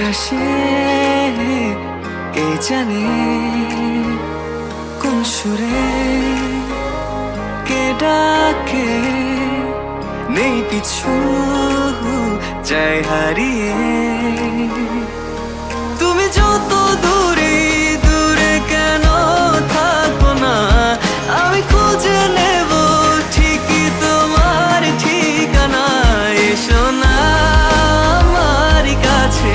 হাসে কে জানে কোন সুরে, কে ডাকে নেই পিছু যায় হারিয়ে। তুমি যত দূরে দূরে কেন থাকো না, আমি খুঁজে নেব ঠিকই তোমার ঠিকানা। এসো না আমার কাছে,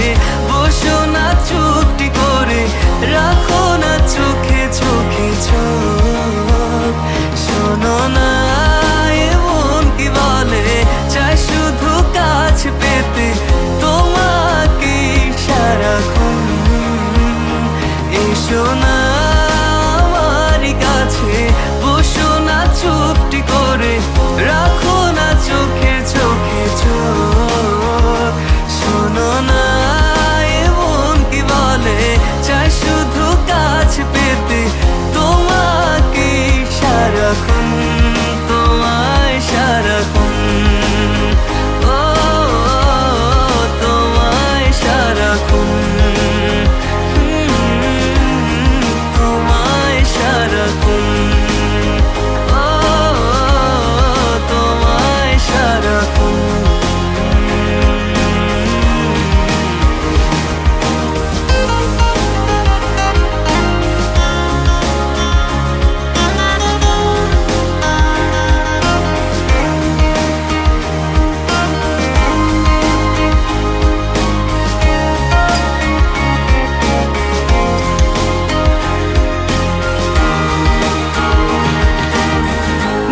বসো না চুপটি করে, রাখো না চোখে চোখে চোখ। শোনো না এমন কি বলে, চাই শুধু কাছ পেতে তোমাকে সারাক্ষণ। এসো না আমার কাছে, বসো না চুপটি করে, রাখো না চোখে চোখে চোখ। শোনো না এমন কি বলে, চাই শুধু কাছ পেতে তোমাকে সারাক্ষণ, তোমায় সারাক্ষণ। ও তোমায় সারাক্ষণ, তোমায় সারাক্ষণ। ও তোমায় সারাক্ষণ।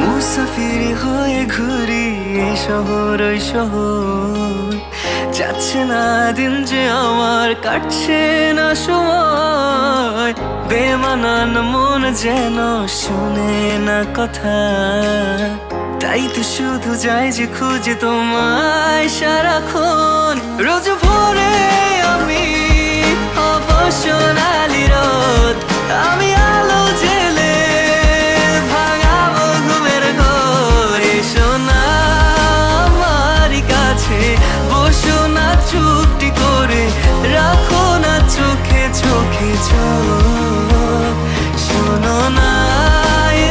মুসাফির হয়ে ঘুরি এই শহর ওই শহর, যাচ্ছে না দিন যে আমার, কাটছে না সময়। বেমানান মন যেন শুনে না কথা, তাই তো শুধু যাই যে খুঁজে তোমায় সারাক্ষণ। রোজ ভোরে আমি অবসনালি রোদ, আমি আলো জেলে ভাঙাবো ঘুমের ঘোর। এসো না আমার কাছে, বসো না চুপটি করে, রাখো না চোখে চোখে চোখ। শোনো না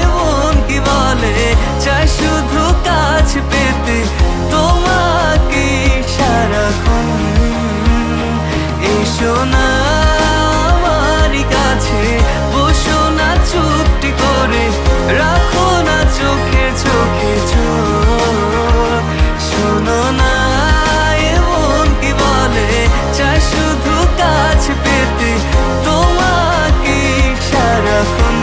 এমন কি বলে, চাই শুধু কাছ পেতে তোমাকে সারাক্ষণ। এসো না আমার কাছে, বসো না চুপটি করে, রাখো না চোখে চোখে চোখ। শোনো না এমন কি বলে, চাই শুধু কাছ পেতে তোমাকে সারাক্ষণ,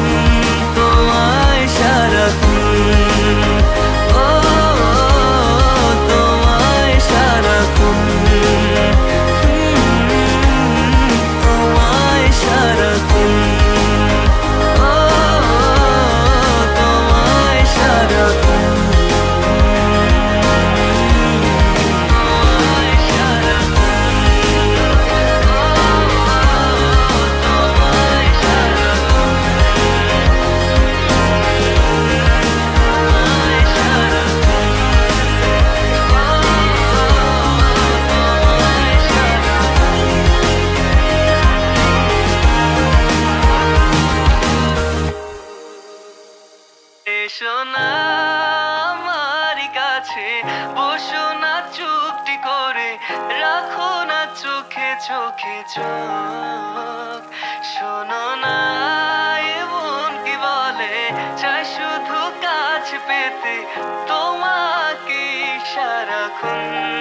তোমায় সারাক্ষণ। ও তোমায় সারাক্ষণ, তোমায় সারাক্ষণ। ও তোমায় সারাক্ষণ, তোমায় এসো না আমার কাছে, বসো না চুপটি করে, রাখো না চোখে চোখে চোখ। শোনো না এমন কি বলে, চাই শুধু কাছ পেতে তোমাকে সারাক্ষণ।